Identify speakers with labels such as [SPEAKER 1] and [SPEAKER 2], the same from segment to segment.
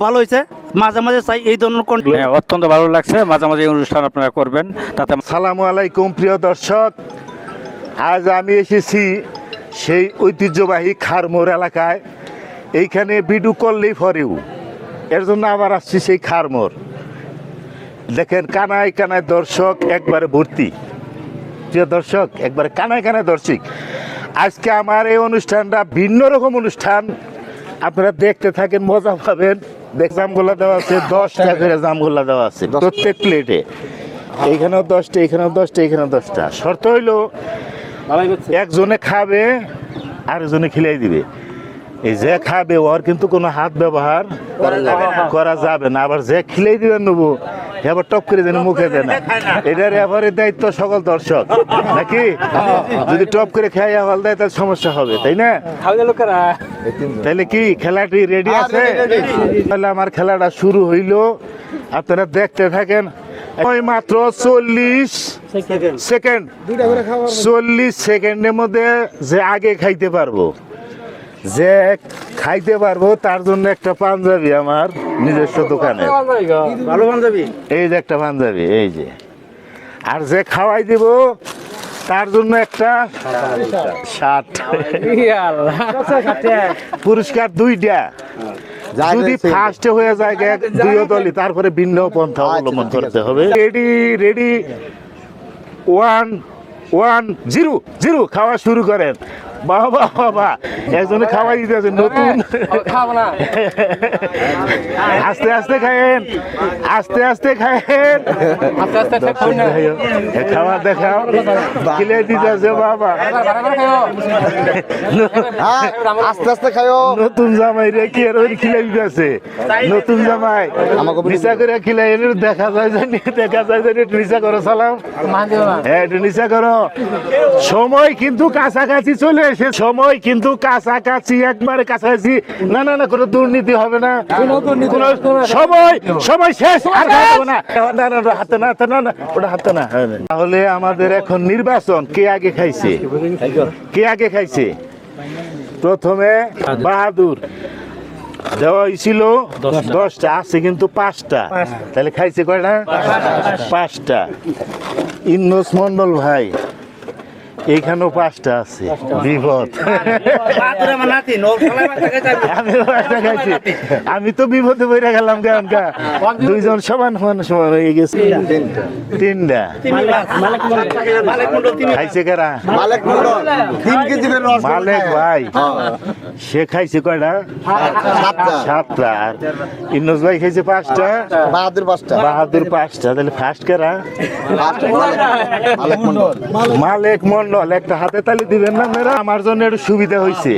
[SPEAKER 1] ভালো হয়েছে, মাঝে মাঝে চাই এই ধরনের কন্টেন্ট।
[SPEAKER 2] হ্যাঁ, অত্যন্ত ভালো লাগছে, মাঝে মাঝে এই অনুষ্ঠান আপনারা করবেন তাতে।
[SPEAKER 3] আসসালামু আলাইকুম প্রিয় দর্শক, আজ আমি এসেছি সেই ঐতিহ্যবাহী খারমোড় এলাকায়। এইখানে ভিডিও করলেই ফরেও, এর জন্য আবার আসছি সেই খারমোড়। দেখেন কানায় কানায় দর্শক একবারে ভর্তি। প্রিয় দর্শক, একবারে কানায় কানায় দর্শক। আজকে আমার এই অনুষ্ঠানটা ভিন্ন রকম অনুষ্ঠান, আপনারা দেখতে থাকেন, মজা পাবেন। জামগোল্লা দেওয়া আছে 10টা করে, জামগোল্লা দেওয়া আছে প্রত্যেক প্লেটে। এইখানেও 10টা, এখানেও 10টা, এখানেও 10টা। শর্ত হইলো একজনে খাবে আরেকজনে খিলাই দিবে। এই যে খাবে ওর কিন্তু কোনো হাত ব্যবহার করা যাবে না। আবার যে খিলাই দিবেন নেবো এবার টপ করে যেন মুখে দেয় না, এটার এবারের দায়িত্ব সকল দর্শক নাকি। যদি টপ করে খাই আবার দেয় তাহলে সমস্যা হবে, তাই না? তাহলে কি খেলাটি রেডি আছে? তাহলে আমার খেলাটা শুরু হইলো, আপনারা দেখতে থাকেন। ওই মাত্র 40 সেকেন্ড, 40 সেকেন্ডের মধ্যে যে আগে খাইতে পারবো, যে খাইতে পারবো তার জন্য একটা পাঞ্জাবি আমার নিজস্ব দোকানে।
[SPEAKER 1] ভালো পাঞ্জাবি,
[SPEAKER 3] এই যে একটা পাঞ্জাবি, এই যে। আর যে খাওয়াই দিব তার জন্য একটা শার্ট। পুরস্কার 2টা। যদি ফার্স্টে হয়ে যায় দুই দলই, তারপরে ভিন্ন পন্থা অবলম্বন করতে হবে। রেডি রেডি, 1 1 0 0 খাওয়া শুরু করেন। বাবা বাবা, একজনে খাওয়াই দিতে আছে নতুন। আস্তে আস্তে খায়েন, আস্তে আস্তে খায়েন, খাওয়া দেখাও, খিলে দিতে আছে বাবা।
[SPEAKER 4] আস্তে আস্তে খাইও।
[SPEAKER 3] নতুন জামাই রে কি আর খিলে দিতে আছে, নতুন জামাই নিশা করে খিলে দেখা যায় জানি, দেখা যায় জানি। একটু নিশা করো, সালাম। হ্যাঁ, একটু নিশা করো। সময় কিন্তু কাছাকাছি চলে এসে, সময় কিন্তু কাছাকাছি, একবারে কাছাকাছি। না না না, কোনো দুর্নীতি হবে না, কোনো সময় সময় শেষ। আর খাবো না, না না, হাতে না, হাতে না, না ওটা হাতে না। তাহলে আমাদের এখন নির্বাচন, কে আগে খাইছে, কে আগে খাইছে? প্রথমে বাহাদুর দেওয়া হয়েছিল 10টা, আছে কিন্তু 5টা। তাহলে খাইছে কয়টা? 5টা। ইন্নস মন্ডল ভাই, এইখানেও 5টা আছে। বিপদ, আমি তো বিপদে বইরা গেলাম। কেন দুইজন সমান সমান সমান হয়ে গেছে। 3টা খাইছে কারা? মালেক ভাই, সে খাইছে কয়টা? 7টা। আর ইন্নস ভাই খাইছে 5টা,
[SPEAKER 4] বাহাদুর 5টা।
[SPEAKER 3] বাহাদুর 5টা। তাহলে ফার্স্ট কারা? মালেক মন্ডল। একটা হাতে তালি দিবেন না মেয়েরা, আমার জন্য একটু সুবিধা হয়েছে।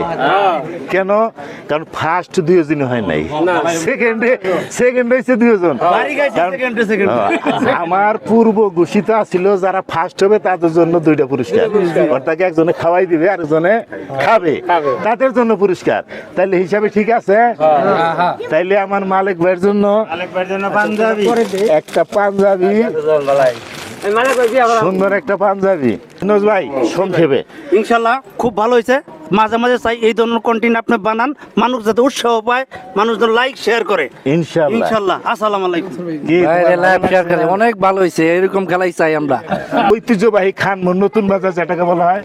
[SPEAKER 3] কেন? কারণ ফার্স্ট 2 জন হয় নাই, সেকেন্ড হয়েছে 2 জন। আমার পূর্ব ঘোষিত ছিল যারা ফার্স্ট হবে তাদের জন্য 2টা পুরস্কার, অর্থাৎ একজনে খাওয়াই দিবে আর একজনে খাবে, তাদের জন্য পুরস্কার। তাইলে হিসাবে ঠিক আছে? তাইলে আমার মালিক ভাইয়ের জন্য একটা পাঞ্জাবি, সুন্দর একটা পাঞ্জাবি। ইন্নস ভাই সংক্ষেপে।
[SPEAKER 1] ইনশাল্লাহ খুব ভালো হয়েছে। মাঝে মাঝে চাই এই ধরনের কন্টেন্ট আপনি বানান, মানুষ যাতে উৎসাহ পায়, মানুষ যেন লাইক শেয়ার করে।
[SPEAKER 3] ইনশাল্লাহ
[SPEAKER 1] ইনশাল্লাহ। আসসালামু আলাইকুম।
[SPEAKER 5] অনেক ভালো হয়েছে, এরকম খেলাই চাই আমরা।
[SPEAKER 3] ঐতিহ্যবাহী খানমোড় নতুন বাজার যেটাকে বলা হয়,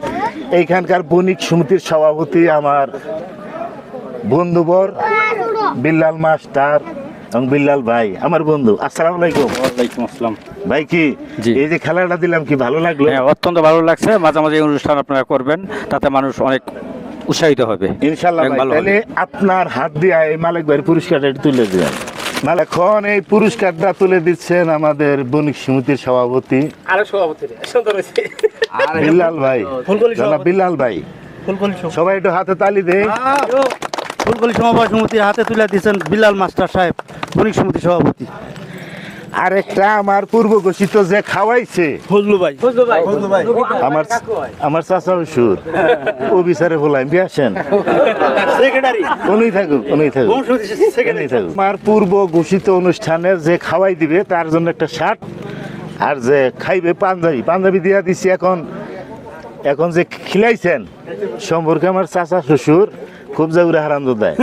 [SPEAKER 3] এইখানকার বণিক সমিতির সভাপতি আমার বন্ধুবর বিল্লাল মাস্টার এবং বিল্লাল ভাই আমার বন্ধু। আসসালামু আলাইকুম।
[SPEAKER 2] ওয়ালাইকুম আসসালাম।
[SPEAKER 3] ভাই, কি এই যে খেলাটা দিলাম, কি ভালো লাগলো?
[SPEAKER 2] হ্যাঁ, অত্যন্ত ভালো লাগছে, মাঝে মাঝে এই অনুষ্ঠান আপনারা করবেন তাতে মানুষ অনেক উৎসাহিত হবে
[SPEAKER 3] ইনশাল্লাহ।
[SPEAKER 2] অনেক
[SPEAKER 3] ভাই,
[SPEAKER 2] ভালো
[SPEAKER 3] তাহলে
[SPEAKER 2] হবে।
[SPEAKER 3] আপনার হাত দিয়ে এই মালিক ভাইয়ের পুরস্কারটা একটু তুলে দিবেন। এখন এই পুরস্কারটা তুলে দিচ্ছেন আমাদের বণিক সমিতির সভাপতি বিল্লাল ভাই। জনাব বিল্লাল ভাই, সবাই একটু হাতে তালি দে।
[SPEAKER 1] ফুলকলি সমবায় সমিতির হাতে তুলে দিয়েছেন বিল্লাল মাস্টার সাহেব, বণিক সমিতির সভাপতি।
[SPEAKER 3] আরেকটা আমার পূর্ব ঘোষিত যে খাওয়াইছে
[SPEAKER 1] ফজলু ভাই,
[SPEAKER 3] আমার চাচা শ্বশুর ও বিচারে বলাই আসেন,
[SPEAKER 1] সেক্রেটারি
[SPEAKER 3] উনি থাকুক, উনি থাকুক, উনি থাকুক। আমার পূর্ব ঘোষিত অনুষ্ঠানে যে খাওয়াই দিবে তার জন্য একটা শার্ট, আর যে খাইবে পাঞ্জাবি, পাঞ্জাবি দিয়া দিচ্ছি। এখন যে খিলাইছেন সম্পর্কে আমার চাচা শ্বশুর খুব জাউরা হারাম দেয়।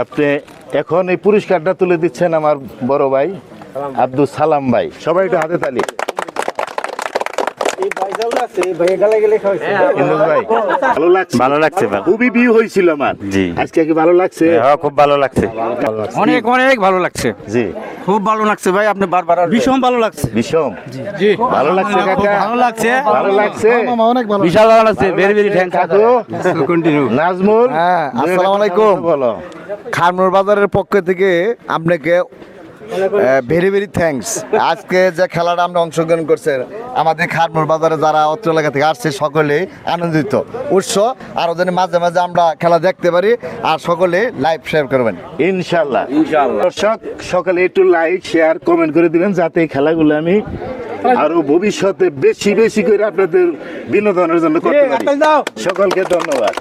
[SPEAKER 3] আপনি এখন এই পুরস্কারটা তুলে দিচ্ছেন আমার বড় ভাই আব্দুল সালাম ভাই, সবাই একটু হাতে তালি। ইন্দুস ভাই, ভালো লাগছে?
[SPEAKER 2] ভালো লাগছে ভালো।
[SPEAKER 3] খুবই ভিউ হয়েছিল আমার।
[SPEAKER 2] জি।
[SPEAKER 3] আজকে কি ভালো লাগছে?
[SPEAKER 2] হ্যাঁ, খুব ভালো লাগছে, অনেক অনেক ভালো লাগছে।
[SPEAKER 3] জি।
[SPEAKER 1] খুব ভালো লাগছে ভাই, আপনি বারবার ভীষণ ভালো লাগছে।
[SPEAKER 3] বিষম ভালো লাগছে কাকা?
[SPEAKER 1] ভালো লাগছে।
[SPEAKER 3] ভালো লাগছে?
[SPEAKER 4] অনেক ভালো
[SPEAKER 5] বিশাল ভালো লাগছে, ভেরি ভেরি থ্যাংক
[SPEAKER 3] কাকু, নাজমুল,
[SPEAKER 4] হ্যাঁ, আসসালামু আলাইকুম।
[SPEAKER 3] বলো।
[SPEAKER 4] খারমোর বাজারের পক্ষ থেকে আপনাকে ভেরি ভেরি থ্যাঙ্কস। আজকে যে খেলাটা আমরা অংশগ্রহণ করছেন, আমাদের খারমোর বাজারে যারা অত্র এলাকা থেকে আসছে সকলে আনন্দিত উৎস, আরও যেন মাঝে মাঝে আমরা খেলা দেখতে পারি, আর সকলে লাইভ শেয়ার করবেন
[SPEAKER 3] ইনশাল্লাহ। দর্শক সকালে একটু লাইক শেয়ার কমেন্ট করে দিবেন, যাতে এই খেলাগুলো আমি আরো ভবিষ্যতে বেশি বেশি করে আপনাদের বিনোদনের জন্য করতে পারি। সকলকে ধন্যবাদ।